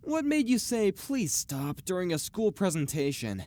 What made you say, "Please stop," during a school presentation?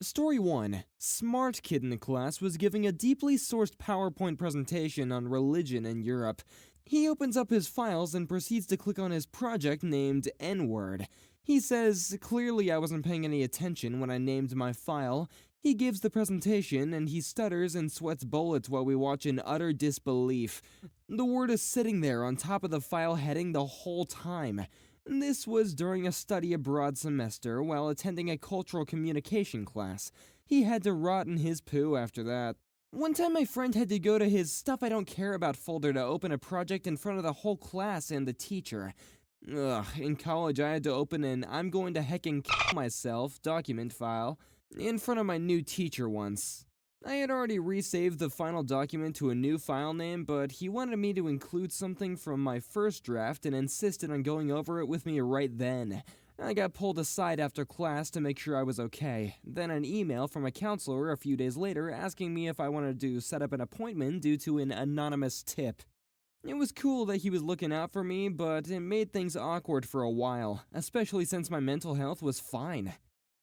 Story 1. Smart kid in the class was giving a deeply sourced PowerPoint presentation on religion in Europe. He opens up his files and proceeds to click on his project named N-word. He says, "Clearly I wasn't paying any attention when I named my file." He gives the presentation and he stutters and sweats bullets while we watch in utter disbelief. The word is sitting there on top of the file heading the whole time. This was during a study abroad semester while attending a cultural communication class. He had to rot in his poo after that. One time my friend had to go to his stuff I don't care about folder to open a project in front of the whole class and the teacher. In college I had to open an "I'm going to heckin' kill myself" document file in front of my new teacher once. I had already resaved the final document to a new file name, but he wanted me to include something from my first draft and insisted on going over it with me right then. I got pulled aside after class to make sure I was okay. Then an email from a counselor a few days later asking me if I wanted to set up an appointment due to an anonymous tip. It was cool that he was looking out for me, but it made things awkward for a while, especially since my mental health was fine.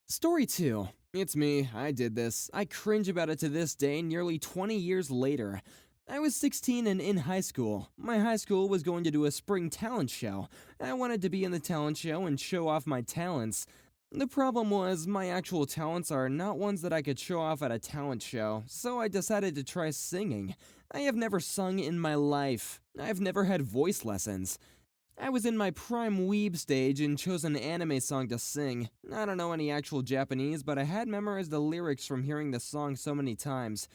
Story 2. It's me, I did this. I cringe about it to this day, nearly 20 years later. I was 16 and in high school. My high school was going to do a spring talent show. I wanted to be in the talent show and show off my talents. The problem was, my actual talents are not ones that I could show off at a talent show, so I decided to try singing. I have never sung in my life. I've never had voice lessons. I was in my prime weeb stage and chose an anime song to sing. I don't know any actual Japanese, but I had memorized the lyrics from hearing the song so many times.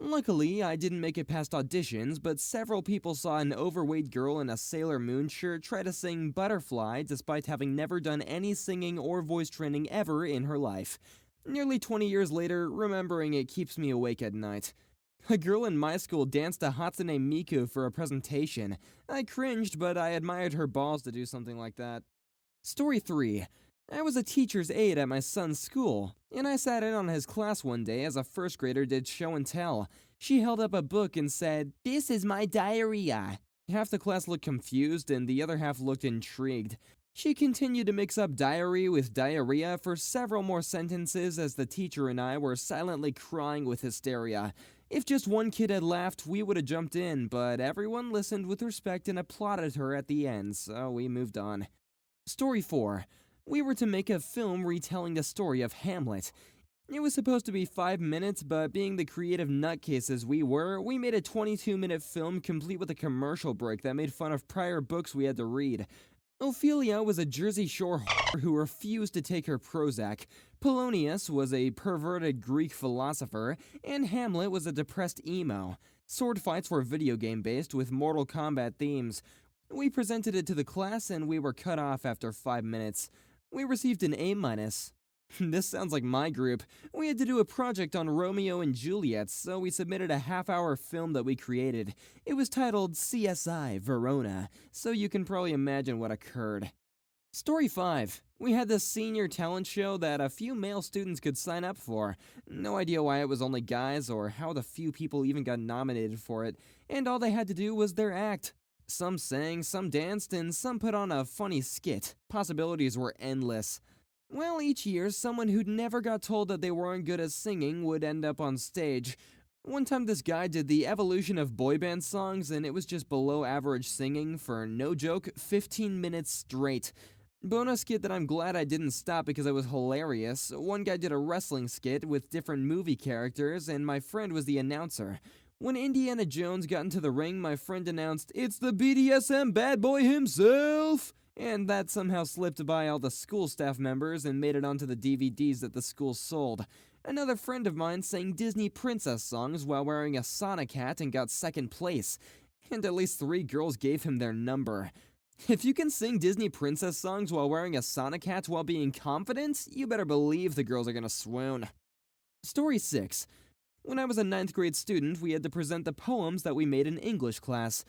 Luckily, I didn't make it past auditions, but several people saw an overweight girl in a Sailor Moon shirt try to sing Butterfly despite having never done any singing or voice training ever in her life. Nearly 20 years later, remembering it keeps me awake at night. A girl in my school danced to Hatsune Miku for a presentation. I cringed, but I admired her balls to do something like that. Story 3. I was a teacher's aide at my son's school, and I sat in on his class one day as a first grader did show and tell. She held up a book and said, "This is my diarrhea." Half the class looked confused and the other half looked intrigued. She continued to mix up diary with diarrhea for several more sentences as the teacher and I were silently crying with hysteria. If just one kid had laughed, we would have jumped in, but everyone listened with respect and applauded her at the end, so we moved on. Story 4. We were to make a film retelling the story of Hamlet. It was supposed to be 5 minutes, but being the creative nutcases we were, we made a 22-minute film complete with a commercial break that made fun of prior books we had to read. Ophelia was a Jersey Shore whore who refused to take her Prozac. Polonius was a perverted Greek philosopher, and Hamlet was a depressed emo. Sword fights were video game based with Mortal Kombat themes. We presented it to the class and we were cut off after 5 minutes. We received an A-. This sounds like my group. We had to do a project on Romeo and Juliet, so we submitted a half-hour film that we created. It was titled CSI Verona, so you can probably imagine what occurred. Story 5. We had this senior talent show that a few male students could sign up for. No idea why it was only guys or how the few people even got nominated for it, and all they had to do was their act. Some sang, some danced, and some put on a funny skit. Possibilities were endless. Well, each year, someone who'd never got told that they weren't good at singing would end up on stage. One time this guy did the evolution of boy band songs and it was just below average singing for, no joke, 15 minutes straight. Bonus skit that I'm glad I didn't stop because it was hilarious. One guy did a wrestling skit with different movie characters and my friend was the announcer. When Indiana Jones got into the ring, my friend announced, "It's the BDSM bad boy himself!" And that somehow slipped by all the school staff members and made it onto the DVDs that the school sold. Another friend of mine sang Disney princess songs while wearing a Sonic hat and got second place. And at least 3 girls gave him their number. If you can sing Disney princess songs while wearing a Sonic hat while being confident, you better believe the girls are gonna swoon. Story 6. When I was a 9th grade student, we had to present the poems that we made in English class.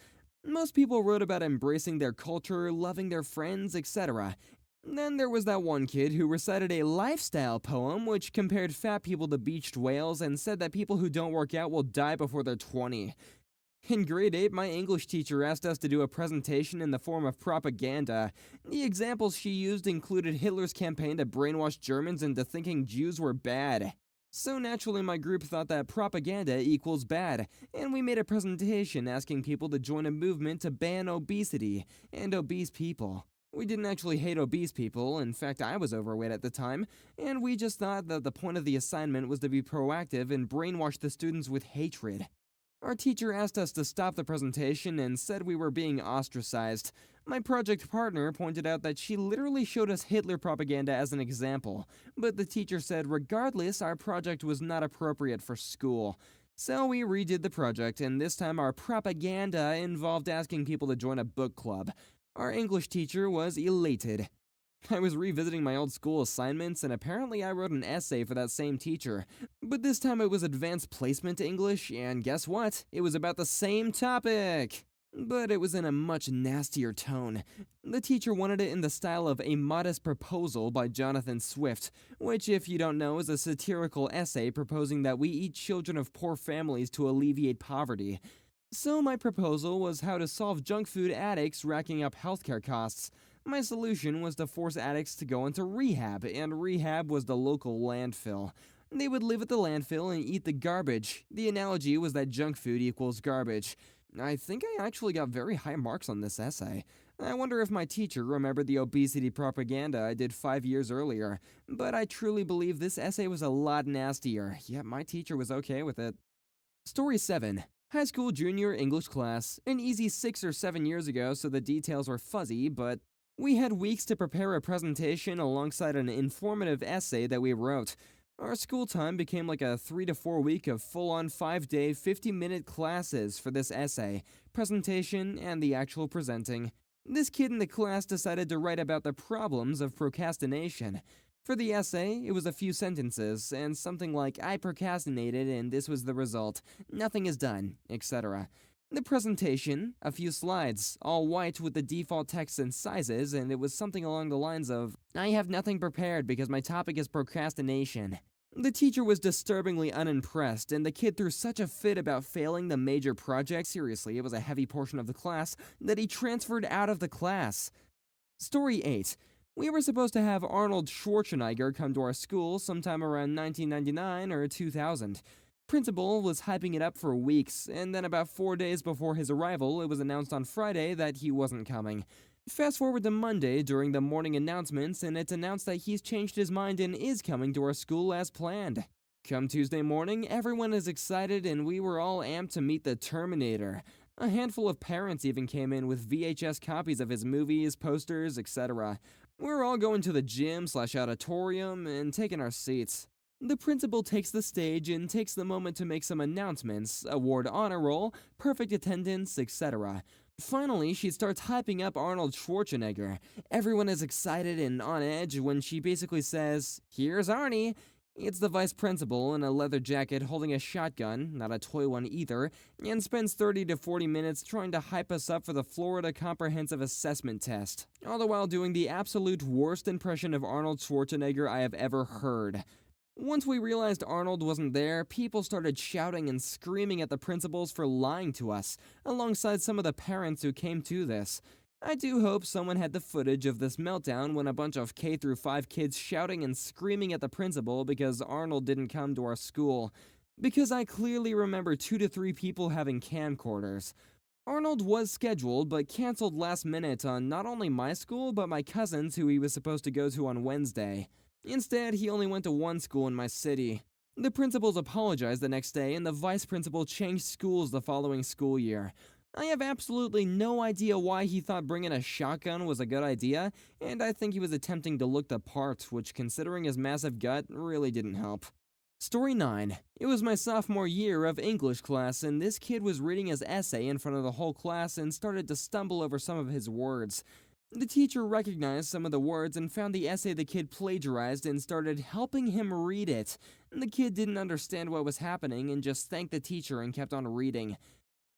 Most people wrote about embracing their culture, loving their friends, etc. Then there was that one kid who recited a lifestyle poem which compared fat people to beached whales and said that people who don't work out will die before they're 20. In grade 8, my English teacher asked us to do a presentation in the form of propaganda. The examples she used included Hitler's campaign to brainwash Germans into thinking Jews were bad. So naturally, my group thought that propaganda equals bad, and we made a presentation asking people to join a movement to ban obesity and obese people. We didn't actually hate obese people, in fact, I was overweight at the time, and we just thought that the point of the assignment was to be proactive and brainwash the students with hatred. Our teacher asked us to stop the presentation and said we were being ostracized. My project partner pointed out that she literally showed us Hitler propaganda as an example, but the teacher said regardless, our project was not appropriate for school. So we redid the project, and this time our propaganda involved asking people to join a book club. Our English teacher was elated. I was revisiting my old school assignments, and apparently I wrote an essay for that same teacher. But this time it was advanced placement English, and guess what? It was about the same topic! But it was in a much nastier tone. The teacher wanted it in the style of A Modest Proposal by Jonathan Swift, which, if you don't know, is a satirical essay proposing that we eat children of poor families to alleviate poverty. So my proposal was how to solve junk food addicts racking up healthcare costs. My solution was to force addicts to go into rehab, and rehab was the local landfill. They would live at the landfill and eat the garbage. The analogy was that junk food equals garbage. I think I actually got very high marks on this essay. I wonder if my teacher remembered the obesity propaganda I did 5 years earlier, but I truly believe this essay was a lot nastier, yet my teacher was okay with it. Story 7. High school junior English class. An easy 6 or 7 years ago, so the details are fuzzy, but we had weeks to prepare a presentation alongside an informative essay that we wrote. Our school time became like a 3 to 4 week of full-on 5-day, 50-minute classes for this essay, presentation, and the actual presenting. This kid in the class decided to write about the problems of procrastination. For the essay, it was a few sentences, and something like, I procrastinated and this was the result, nothing is done, etc. The presentation, a few slides, all white with the default text and sizes, and it was something along the lines of, I have nothing prepared because my topic is procrastination. The teacher was disturbingly unimpressed, and the kid threw such a fit about failing the major project, seriously, it was a heavy portion of the class, that he transferred out of the class. Story 8. We were supposed to have Arnold Schwarzenegger come to our school sometime around 1999 or 2000. Principal was hyping it up for weeks, and then about 4 days before his arrival, it was announced on Friday that he wasn't coming. Fast forward to Monday during the morning announcements, and it's announced that he's changed his mind and is coming to our school as planned. Come Tuesday morning, everyone is excited, and we were all amped to meet the Terminator. A handful of parents even came in with VHS copies of his movies, posters, etc. We're all going to the gym/auditorium and taking our seats. The principal takes the stage and takes the moment to make some announcements, award honor roll, perfect attendance, etc. Finally, she starts hyping up Arnold Schwarzenegger. Everyone is excited and on edge when she basically says, "Here's Arnie." It's the vice principal in a leather jacket holding a shotgun, not a toy one either, and spends 30 to 40 minutes trying to hype us up for the Florida Comprehensive Assessment Test, all the while doing the absolute worst impression of Arnold Schwarzenegger I have ever heard. Once we realized Arnold wasn't there, people started shouting and screaming at the principals for lying to us, alongside some of the parents who came to this. I do hope someone had the footage of this meltdown when a bunch of K-5 kids shouting and screaming at the principal because Arnold didn't come to our school, because I clearly remember 2 to 3 people having camcorders. Arnold was scheduled but canceled last minute on not only my school but my cousin's who he was supposed to go to on Wednesday. Instead, he only went to one school in my city. The principals apologized the next day, and the vice principal changed schools the following school year. I have absolutely no idea why he thought bringing a shotgun was a good idea, and I think he was attempting to look the part, which, considering his massive gut, really didn't help. Story 9. It was my sophomore year of English class, and this kid was reading his essay in front of the whole class and started to stumble over some of his words. The teacher recognized some of the words and found the essay the kid plagiarized and started helping him read it. The kid didn't understand what was happening and just thanked the teacher and kept on reading.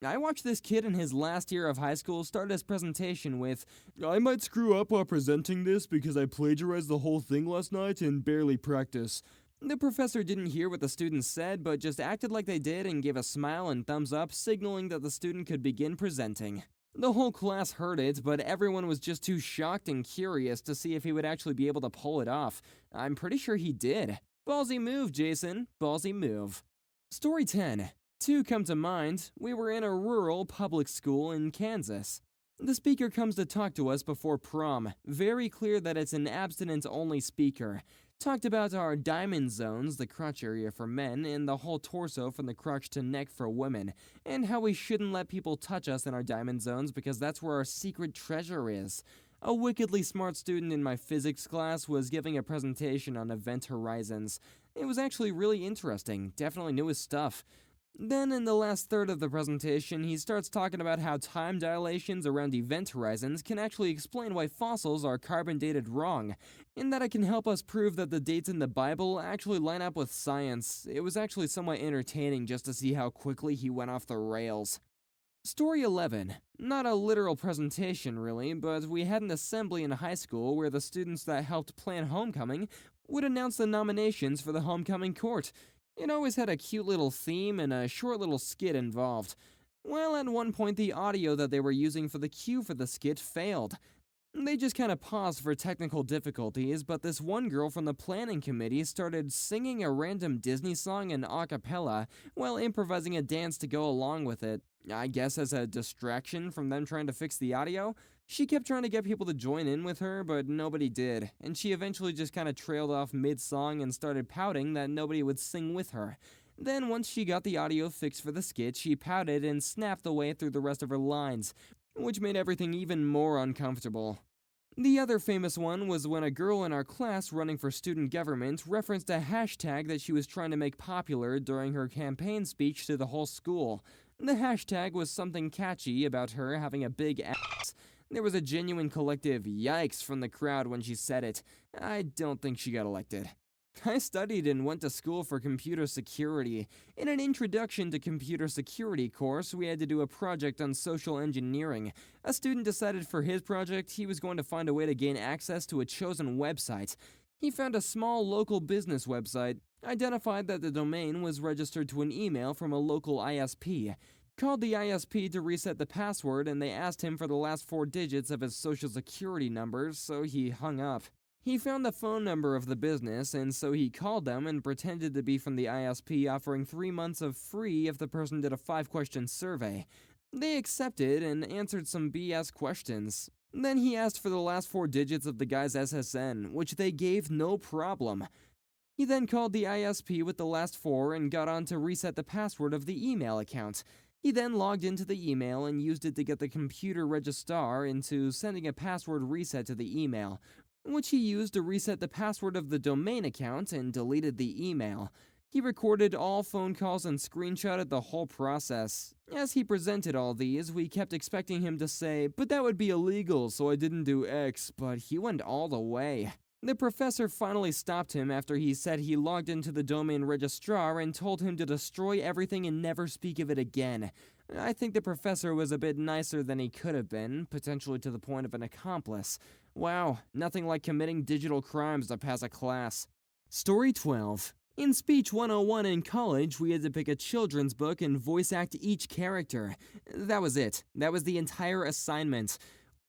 I watched this kid in his last year of high school start his presentation with, I might screw up while presenting this because I plagiarized the whole thing last night and barely practice. The professor didn't hear what the students said, but just acted like they did and gave a smile and thumbs up, signaling that the student could begin presenting. The whole class heard it, but everyone was just too shocked and curious to see if he would actually be able to pull it off. I'm pretty sure he did. Ballsy move, Jason. Ballsy move. Story 10. Two come to mind. We were in a rural public school in Kansas. The speaker comes to talk to us before prom. Very clear that it's an abstinence-only speaker. Talked about our diamond zones, the crotch area for men, and the whole torso from the crotch to neck for women, and how we shouldn't let people touch us in our diamond zones because that's where our secret treasure is. A wickedly smart student in my physics class was giving a presentation on event horizons. It was actually really interesting, definitely knew his stuff. Then, in the last third of the presentation, he starts talking about how time dilations around event horizons can actually explain why fossils are carbon dated wrong, and that it can help us prove that the dates in the Bible actually line up with science. It was actually somewhat entertaining just to see how quickly he went off the rails. Story 11. Not a literal presentation, really, but we had an assembly in high school where the students that helped plan homecoming would announce the nominations for the homecoming court. It always had a cute little theme and a short little skit involved. Well, at one point, the audio that they were using for the cue for the skit failed. They just kind of paused for technical difficulties, but this one girl from the planning committee started singing a random Disney song in a cappella while improvising a dance to go along with it. I guess as a distraction from them trying to fix the audio. She kept trying to get people to join in with her, but nobody did, and she eventually just kind of trailed off mid-song and started pouting that nobody would sing with her. Then once she got the audio fixed for the skit, she pouted and snapped away through the rest of her lines, which made everything even more uncomfortable. The other famous one was when a girl in our class running for student government referenced a hashtag that she was trying to make popular during her campaign speech to the whole school. The hashtag was something catchy about her having a big ass. There was a genuine collective yikes from the crowd when she said it. I don't think she got elected. I studied and went to school for computer security. In an introduction to computer security course, we had to do a project on social engineering. A student decided for his project he was going to find a way to gain access to a chosen website. He found a small local business website, identified that the domain was registered to an email from a local ISP, called the ISP to reset the password, and they asked him for the last 4 digits of his social security number, so he hung up. He found the phone number of the business, and so he called them and pretended to be from the ISP, offering 3 months of free if the person did a 5-question survey. They accepted and answered some BS questions. Then he asked for the last 4 digits of the guy's SSN, which they gave no problem. He then called the ISP with the last 4 and got on to reset the password of the email account. He then logged into the email and used it to get the computer registrar into sending a password reset to the email, which he used to reset the password of the domain account and deleted the email. He recorded all phone calls and screenshotted the whole process. As he presented all these, we kept expecting him to say, "But that would be illegal, so I didn't do X," but he went all the way. The professor finally stopped him after he said he logged into the domain registrar and told him to destroy everything and never speak of it again. I think the professor was a bit nicer than he could have been, potentially to the point of an accomplice. Wow, nothing like committing digital crimes to pass a class. Story 12. In Speech 101 in college, we had to pick a children's book and voice act each character. That was it. That was the entire assignment.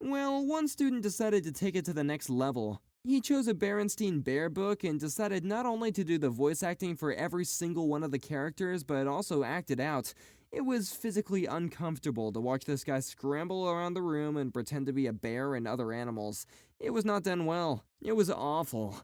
Well, one student decided to take it to the next level. He chose a Berenstein Bear book and decided not only to do the voice acting for every single one of the characters, but also act it out. It was physically uncomfortable to watch this guy scramble around the room and pretend to be a bear and other animals. It was not done well. It was awful.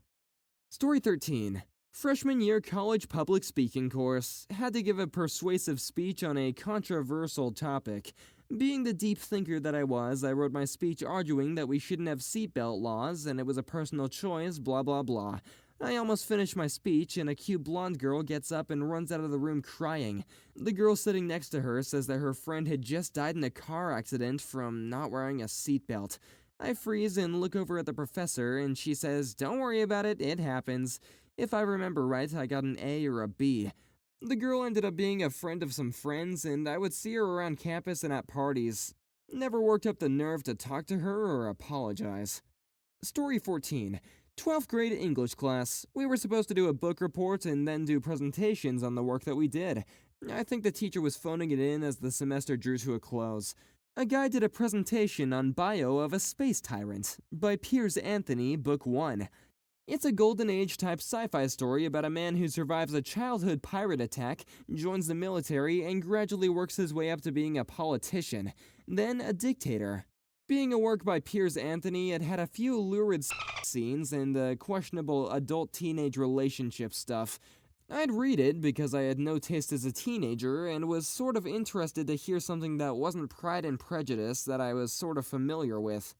Story 13. Freshman year college public speaking course. Had to give a persuasive speech on a controversial topic. Being the deep thinker that I was, I wrote my speech arguing that we shouldn't have seatbelt laws and it was a personal choice, blah blah blah. I almost finished my speech and a cute blonde girl gets up and runs out of the room crying. The girl sitting next to her says that her friend had just died in a car accident from not wearing a seatbelt. I freeze and look over at the professor and she says, "Don't worry about it, it happens." If I remember right, I got an A or a B. The girl ended up being a friend of some friends, and I would see her around campus and at parties. Never worked up the nerve to talk to her or apologize. Story 14. 12th grade English class. We were supposed to do a book report and then do presentations on the work that we did. I think the teacher was phoning it in as the semester drew to a close. A guy did a presentation on Bio of a Space Tyrant by Piers Anthony, Book 1. It's a Golden Age type sci-fi story about a man who survives a childhood pirate attack, joins the military, and gradually works his way up to being a politician, then a dictator. Being a work by Piers Anthony, it had a few lurid scenes and the questionable adult-teenage relationship stuff. I'd read it because I had no taste as a teenager and was sort of interested to hear something that wasn't Pride and Prejudice that I was sort of familiar with.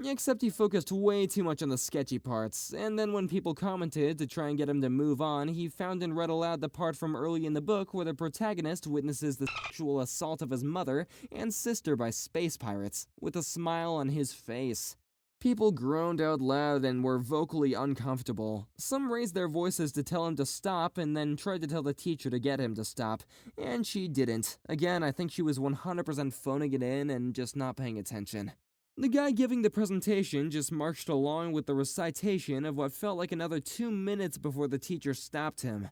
Except he focused way too much on the sketchy parts, and then when people commented to try and get him to move on, he found and read aloud the part from early in the book where the protagonist witnesses the sexual assault of his mother and sister by space pirates, with a smile on his face. People groaned out loud and were vocally uncomfortable. Some raised their voices to tell him to stop and then tried to tell the teacher to get him to stop, and she didn't. Again, I think she was 100% phoning it in and just not paying attention. The guy giving the presentation just marched along with the recitation of what felt like another 2 minutes before the teacher stopped him.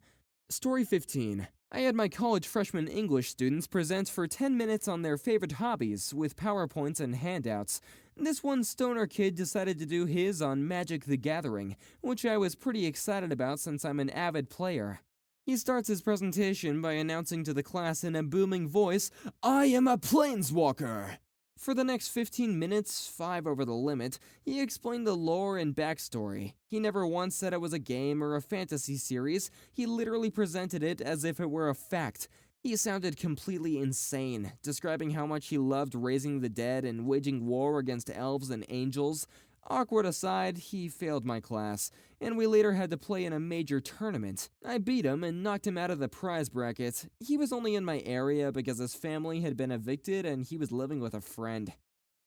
Story 15. I had my college freshman English students present for 10 minutes on their favorite hobbies, with PowerPoints and handouts. This one stoner kid decided to do his on Magic the Gathering, which I was pretty excited about since I'm an avid player. He starts his presentation by announcing to the class in a booming voice, "I am a planeswalker!" For the next 15 minutes, 5 over the limit, he explained the lore and backstory. He never once said it was a game or a fantasy series. He literally presented it as if it were a fact. He sounded completely insane, describing how much he loved raising the dead and waging war against elves and angels. Awkward aside, he failed my class, and we later had to play in a major tournament. I beat him and knocked him out of the prize bracket. He was only in my area because his family had been evicted and he was living with a friend.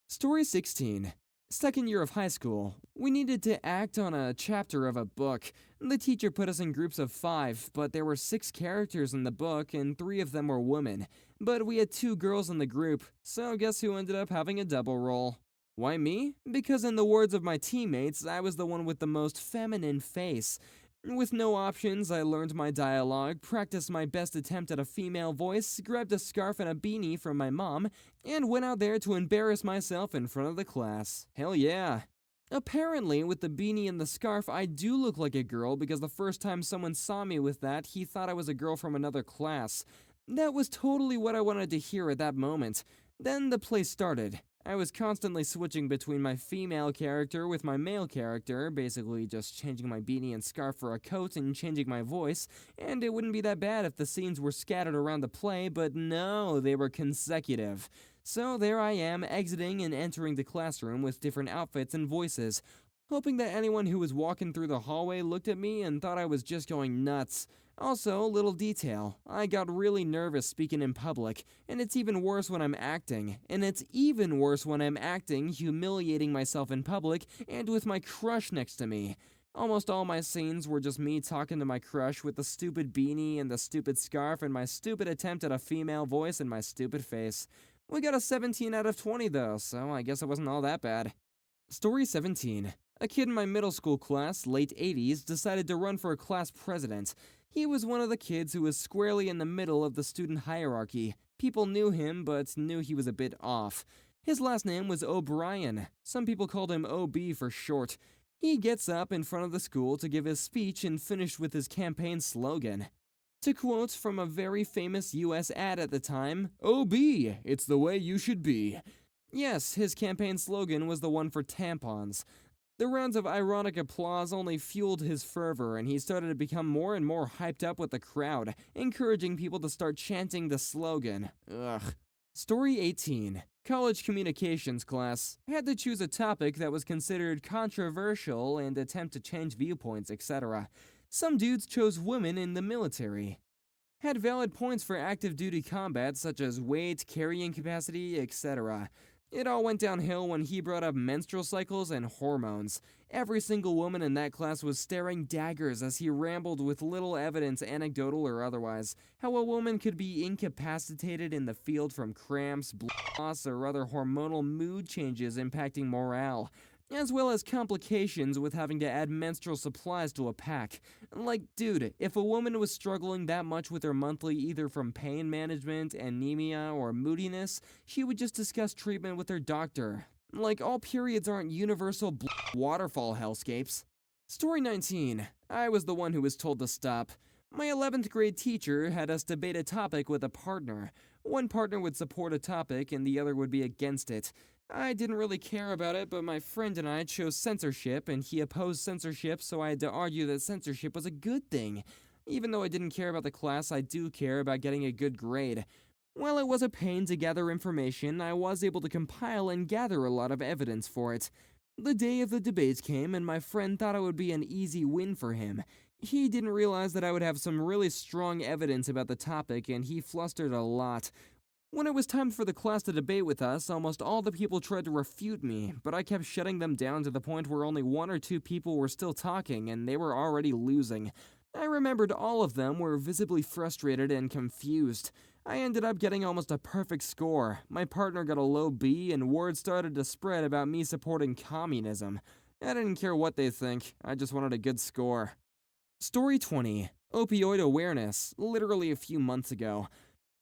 Story 16. Second year of high school. We needed to act on a chapter of a book. The teacher put us in groups of 5, but there were 6 characters in the book and 3 of them were women. But we had 2 girls in the group, so guess who ended up having a double role? Why me? Because in the words of my teammates, I was the one with the most feminine face. With no options, I learned my dialogue, practiced my best attempt at a female voice, grabbed a scarf and a beanie from my mom, and went out there to embarrass myself in front of the class. Hell yeah. Apparently, with the beanie and the scarf, I do look like a girl because the first time someone saw me with that, he thought I was a girl from another class. That was totally what I wanted to hear at that moment. Then the play started. I was constantly switching between my female character with my male character, basically just changing my beanie and scarf for a coat and changing my voice, and it wouldn't be that bad if the scenes were scattered around the play, but no, they were consecutive. So there I am, exiting and entering the classroom with different outfits and voices, hoping that anyone who was walking through the hallway looked at me and thought I was just going nuts. Also, little detail, I got really nervous speaking in public, and it's even worse when I'm acting. And it's even worse when I'm acting, humiliating myself in public, and with my crush next to me. Almost all my scenes were just me talking to my crush with the stupid beanie and the stupid scarf and my stupid attempt at a female voice and my stupid face. We got a 17 out of 20 though, so I guess it wasn't all that bad. Story 17. A kid in my middle school class, late 80s, decided to run for a class president. He was one of the kids who was squarely in the middle of the student hierarchy. People knew him, but knew he was a bit off. His last name was O'Brien. Some people called him OB for short. He gets up in front of the school to give his speech and finished with his campaign slogan. To quote from a very famous US ad at the time, "OB, it's the way you should be." Yes, his campaign slogan was the one for tampons. The rounds of ironic applause only fueled his fervor, and he started to become more and more hyped up with the crowd, encouraging people to start chanting the slogan. Ugh. Story 18. College communications class. Had to choose a topic that was considered controversial and attempt to change viewpoints, etc. Some dudes chose women in the military. Had valid points for active duty combat such as weight, carrying capacity, etc. It all went downhill when he brought up menstrual cycles and hormones. Every single woman in that class was staring daggers as he rambled with little evidence, anecdotal or otherwise, how a woman could be incapacitated in the field from cramps, blood loss, or other hormonal mood changes impacting morale. as well as complications with having to add menstrual supplies to a pack. Like, dude, if a woman was struggling that much with her monthly either from pain management, anemia, or moodiness, she would just discuss treatment with her doctor. Like, all periods aren't universal waterfall hellscapes. Story 19. I was the one who was told to stop. My 11th grade teacher had us debate a topic with a partner. One partner would support a topic and the other would be against it. I didn't really care about it, but my friend and I chose censorship, and he opposed censorship, so I had to argue that censorship was a good thing. Even though I didn't care about the class, I do care about getting a good grade. While it was a pain to gather information, I was able to compile and gather a lot of evidence for it. The day of the debate came, and my friend thought it would be an easy win for him. He didn't realize that I would have some really strong evidence about the topic, and he flustered a lot. When it was time for the class to debate with us, almost all the people tried to refute me, but I kept shutting them down to the point where only one or two people were still talking, and they were already losing. I remembered all of them were visibly frustrated and confused. I ended up getting almost a perfect score. My partner got a low B, and word started to spread about me supporting communism. I didn't care what they think, I just wanted a good score. Story 20. Opioid awareness, literally a few months ago.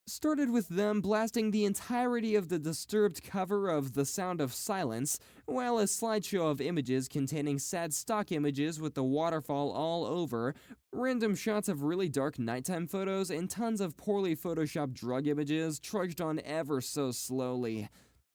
Started with them blasting the entirety of the Disturbed cover of The Sound of Silence, while a slideshow of images containing sad stock images with the waterfall all over, random shots of really dark nighttime photos, and tons of poorly photoshopped drug images trudged on ever so slowly.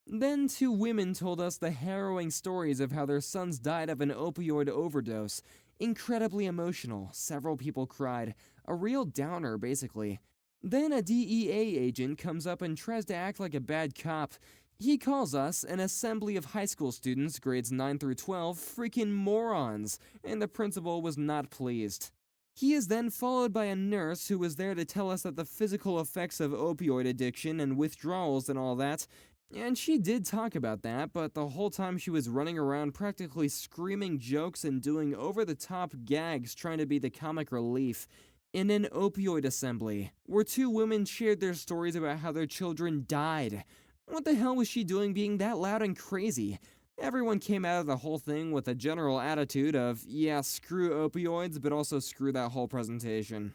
Then two women told us the harrowing stories of how their sons died of an opioid overdose. Incredibly emotional, several people cried. A real downer, basically. Then a DEA agent comes up and tries to act like a bad cop. He calls us, an assembly of high school students, grades 9 through 12, freaking morons, and the principal was not pleased. He is then followed by a nurse who was there to tell us that the physical effects of opioid addiction and withdrawals and all that, and she did talk about that, but the whole time she was running around practically screaming jokes and doing over-the-top gags trying to be the comic relief. In an opioid assembly, where two women shared their stories about how their children died. What the hell was she doing being that loud and crazy? Everyone came out of the whole thing with a general attitude of, yeah, screw opioids, but also screw that whole presentation.